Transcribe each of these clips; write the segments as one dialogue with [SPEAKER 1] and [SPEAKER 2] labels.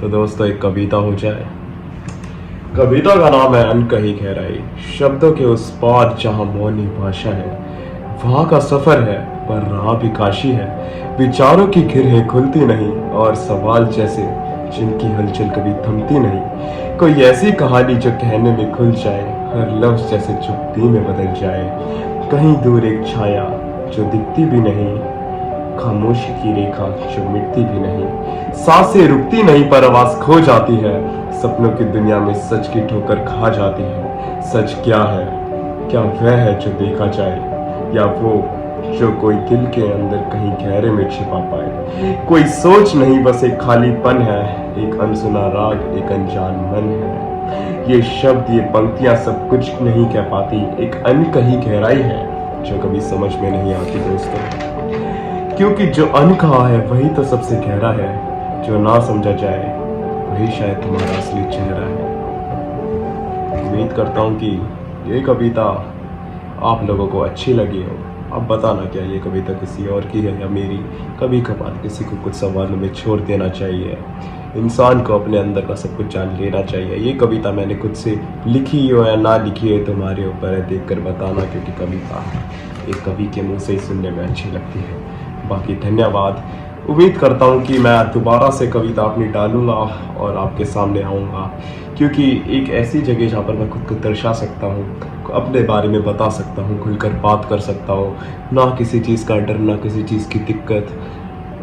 [SPEAKER 1] तो दोस्तों एक कविता हो जाए। कविता का नाम है अनकही गहराई। शब्दों के उस पार जहाँ मौनी भाषा है, वहाँ का सफर है पर राह भी काशी है। विचारों की गिरहें खुलती नहीं और सवाल जैसे जिनकी हलचल कभी थमती नहीं। कोई ऐसी कहानी जो कहने में खुल जाए, हर लफ्ज जैसे चुप्पी में बदल जाए। कहीं दूर एक छाया जो दिखती भी नहीं, खामोशी की रेखा जो मिटती भी नहीं। सांसें रुकती नहीं पर आवाज खो जाती है। सपनों की दुनिया में सच की ठोकर खा जाती है। सच क्या है? क्या वह है जो देखा जाए, या वो जो कोई दिल के अंदर कहीं गहरे में छिपा पाए? कोई सोच नहीं, बस एक खालीपन है, एक अनसुना राग, एक अनजान मन है। ये शब्द, ये पंक्तियां सब कुछ नहीं कह पाती, एक अनकही गहराई है जो कभी समझ में नहीं आती दोस्तों। क्योंकि जो अनकहा है वही तो सबसे गहरा है, जो ना समझा जाए वही शायद तुम्हारा असली चेहरा है। उम्मीद करता हूँ कि ये कविता आप लोगों को अच्छी लगी हो। अब बताना क्या ये कविता किसी और की है या मेरी। कभी कभार किसी को कुछ सवालों में छोड़ देना चाहिए। इंसान को अपने अंदर का सब कुछ जान लेना चाहिए। ये कविता मैंने खुद से लिखी हो या ना लिखी है तुम्हारे ऊपर है, देखकर बताना, क्योंकि कविता एक कवि के मुंह से ही सुनने में अच्छी लगती है। बाकी धन्यवाद। उम्मीद करता हूँ कि मैं दोबारा से कविता अपनी डालूंगा और आपके सामने आऊँगा, क्योंकि एक ऐसी जगह जहाँ पर मैं खुद को दर्शा सकता हूँ, अपने बारे में बता सकता हूँ, खुलकर बात कर सकता हूँ, ना किसी चीज़ का डर, ना किसी चीज़ की दिक्कत।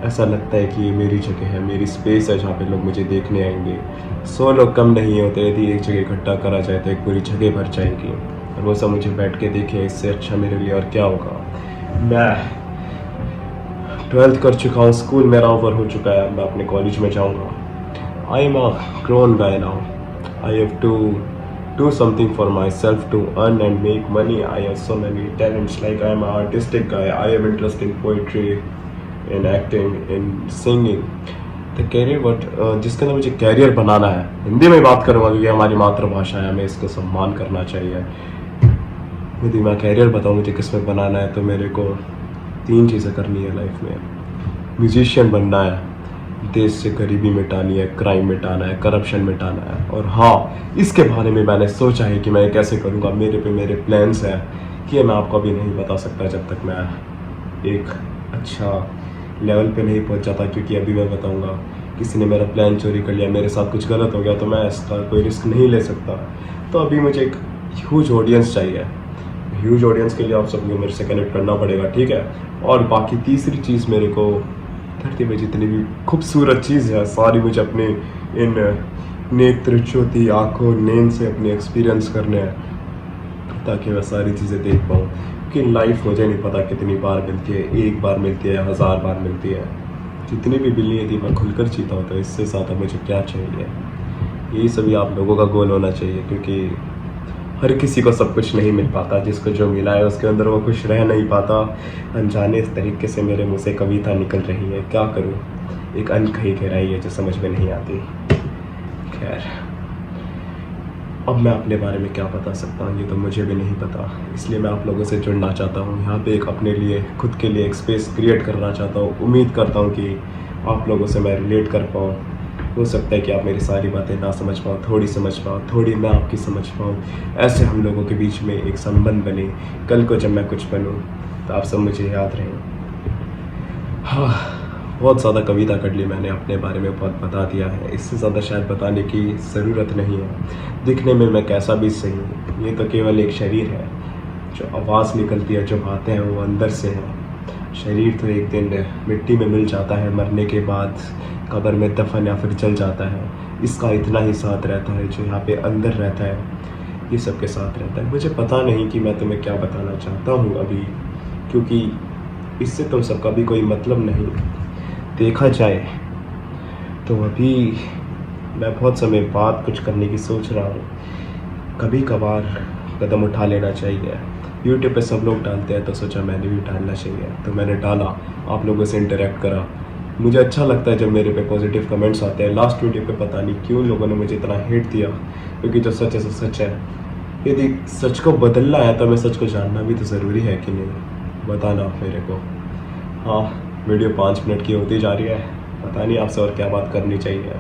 [SPEAKER 1] ऐसा लगता है कि ये मेरी जगह है, मेरी स्पेस है जहाँ पे लोग मुझे देखने आएंगे। 100 लोग कम नहीं होते, यदि एक जगह इकट्ठा करा जाए तो एक पूरी जगह भर जाएगी। और वो सब मुझे बैठ के देखे, इससे अच्छा मेरे लिए और क्या होगा। मैं 12th कर चुका हूँ, स्कूल मेरा ओवर हो चुका है, मैं अपने कॉलेज में जाऊँगा। I am a grown guy now. I have to do something for myself to earn and make money. I have so many talents, like I am an artistic guy. I have interest in poetry, in acting, in singing. The career what जिसके अंदर मुझे career बनाना है, हिंदी में बात करूँगा क्योंकि हमारी मातृभाषा है, हमें इसको सम्मान करना चाहिए। यदि मैं कैरियर बताऊँ मुझे किस में बनाना है, तो मेरे को 3 चीज़ें करनी है लाइफ में। म्यूजिशियन बनना है, देश से गरीबी मिटानी है, क्राइम मिटाना है, करप्शन मिटाना है। और हाँ, इसके बारे में मैंने सोचा है कि मैं कैसे करूँगा। मेरे प्लान्स हैं कि ये मैं आपको अभी नहीं बता सकता जब तक मैं एक अच्छा लेवल पे नहीं पहुँच जाता, क्योंकि अभी मैं बताऊँगा किसी ने मेरा प्लान चोरी कर लिया, मेरे साथ कुछ गलत हो गया, तो मैं इसका कोई रिस्क नहीं ले सकता। तो अभी मुझे एक ह्यूज ऑडियंस चाहिए। ह्यूज ऑडियंस के लिए आप सबको मेरे से कनेक्ट करना पड़ेगा, ठीक है। और बाकी तीसरी चीज़, मेरे को धरती में जितनी भी खूबसूरत चीज़ है सारी मुझे अपने इन नेत्र ज्योति आँखों नींद से अपने एक्सपीरियंस करने हैं, ताकि मैं सारी चीज़ें देख पाऊँ। कि लाइफ मुझे नहीं पता कितनी बार मिलती है, 1 बार मिलती है, 1000 बार मिलती है। जितनी भी मिली है थी मैं खुलकर जीता हूँ, तो इससे ज़्यादा मुझे क्या चाहिए। यही सभी आप लोगों का गोल होना चाहिए, क्योंकि हर किसी को सब कुछ नहीं मिल पाता। जिसको जो मिला है उसके अंदर वो खुश रह नहीं पाता। अनजाने इस तरीके से मेरे मुंह से कविता निकल रही है, क्या करूं। एक अनकही गहराई है जो समझ में नहीं आती। खैर, अब मैं अपने बारे में क्या बता सकता हूँ, ये तो मुझे भी नहीं पता। इसलिए मैं आप लोगों से जुड़ना चाहता हूँ, यहाँ पे एक अपने लिए, खुद के लिए एक स्पेस क्रिएट करना चाहता हूँ। उम्मीद करता हूँ कि आप लोगों से मैं रिलेट कर पाऊँ। हो सकता है कि आप मेरी सारी बातें ना समझ पाओ, थोड़ी समझ पाओ, थोड़ी मैं आपकी समझ पाऊँ। ऐसे हम लोगों के बीच में एक संबंध बने। कल को जब मैं कुछ बनूँ तो आप सब मुझे याद रहें। हाँ, बहुत ज़्यादा कविता कर ली मैंने, अपने बारे में बहुत बता दिया है। इससे ज़्यादा शायद बताने की ज़रूरत नहीं है। दिखने में मैं कैसा भी सही हूँ, ये तो केवल एक शरीर है। जो आवाज़ निकलती है, जो बातें हैं, वो अंदर से हैं। शरीर तो एक दिन मिट्टी में मिल जाता है, मरने के बाद कब्र में दफन या फिर जल जाता है। इसका इतना ही साथ रहता है जो यहाँ पे अंदर रहता है, ये सबके साथ रहता है। मुझे पता नहीं कि मैं तुम्हें क्या बताना चाहता हूँ अभी, क्योंकि इससे तुम सबका भी कोई मतलब नहीं। देखा जाए तो अभी मैं बहुत समय बाद कुछ करने की सोच रहा हूँ। कभी कभार कदम उठा लेना चाहिए। यूट्यूब पे सब लोग डालते हैं, तो सोचा मैंने भी डालना चाहिए, तो मैंने डाला, आप लोगों से इंटरेक्ट करा। मुझे अच्छा लगता है जब मेरे पे पॉजिटिव कमेंट्स आते हैं। लास्ट वीडियो पे पता नहीं क्यों लोगों ने मुझे इतना हेट दिया, क्योंकि जो सच है सो सच है। यदि सच को बदलना है तो हमें सच को जानना भी तो ज़रूरी है कि नहीं, बताना आप मेरे को। हाँ, वीडियो 5 मिनट की होती जा रही है, पता नहीं आपसे और क्या बात करनी चाहिए।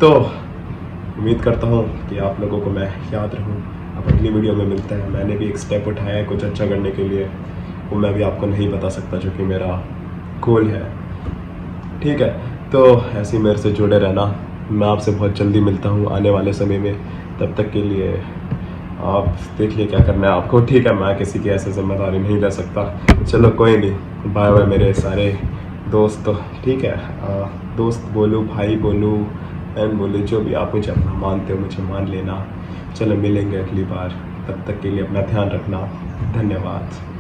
[SPEAKER 1] तो उम्मीद करता हूँ कि आप लोगों को मैं याद रहूँ। अब अगली वीडियो में मिलते हैं। मैंने भी एक स्टेप उठाया है कुछ अच्छा करने के लिए, वो मैं भी आपको नहीं बता सकता जो कि मेरा गोल है। ठीक है, तो ऐसे ही मेरे से जुड़े रहना। मैं आपसे बहुत जल्दी मिलता हूँ आने वाले समय में। तब तक के लिए आप देख लिए क्या करना है आपको। ठीक है, मैं किसी की ऐसे जिम्मेदारी नहीं ले सकता। चलो कोई नहीं, बाय बाय मेरे सारे दोस्त। ठीक है, दोस्त बोलूँ, भाई बोलूँ, बहन बोलूँ, जो भी आप मुझे अपना मानते हो मुझे मान लेना। चलो मिलेंगे अगली बार, तब तक के लिए अपना ध्यान रखना। धन्यवाद।